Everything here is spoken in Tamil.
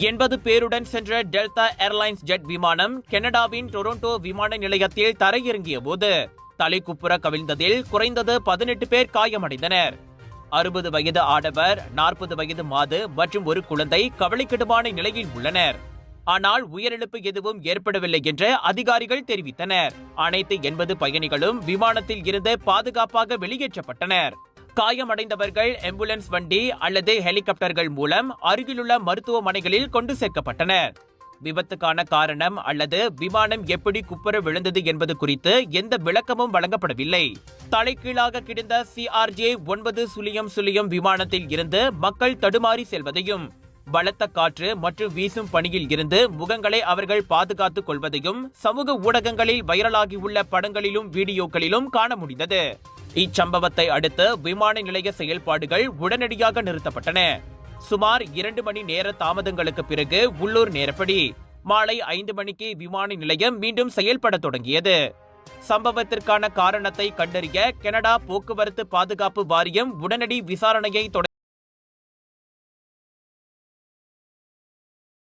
80 பேருடன் சென்ற டெல்டா ஏர்லைன்ஸ் ஜெட் விமானம் கனடாவின் டொரண்டோ விமான நிலையத்தில் தரையிறங்கிய போது தலைக்குப்புற கவிழ்ந்ததில் குறைந்தது 18 பேர் காயமடைந்தனர். 60 வயது ஆடவர், 40 வயது மாது மற்றும் ஒரு குழந்தை கவலைக்கிடமான நிலையில் உள்ளனர். ஆனால் உயிரிழப்பு எதுவும் ஏற்படவில்லை என்று அதிகாரிகள் தெரிவித்தனர். அனைத்து 80 பயணிகளும் விமானத்தில் இருந்து பாதுகாப்பாக வெளியேற்றப்பட்டனர். காயமடைந்தவர்கள் ஆம்புலன்ஸ் வண்டி அல்லது ஹெலிகாப்டர்கள் மூலம் அருகிலுள்ள மருத்துவமனைகளில் கொண்டு சேர்க்கப்பட்டனர். விபத்துக்கான காரணம் அல்லது விமானம் எப்படி குப்புற விழுந்தது என்பது குறித்து எந்த விளக்கமும் வழங்கப்படவில்லை. தலைகீழாக கிடந்த CRJ-900 விமானத்தில் இருந்து மக்கள் தடுமாறி செல்வதையும், பலத்த காற்று மற்றும் வீசும் பனியில் இருந்து முகங்களை அவர்கள் பாதுகாத்துக் கொள்வதையும் சமூக ஊடகங்களில் வைரலாகியுள்ள படங்களிலும் வீடியோக்களிலும் காண முடிந்தது. இச்சம்பவத்தை அடுத்து விமான நிலைய செயல்பாடுகள் உடனடியாக நிறுத்தப்பட்டன. சுமார் 2 மணி நேர தாமதங்களுக்கு பிறகு உள்ளூர் நேரப்படி மாலை 5 மணிக்கு விமான நிலையம் மீண்டும் செயல்பட தொடங்கியது. சம்பவத்திற்கான காரணத்தை கண்டறிய கனடா போக்குவரத்து பாதுகாப்பு வாரியம் உடனடி விசாரணையை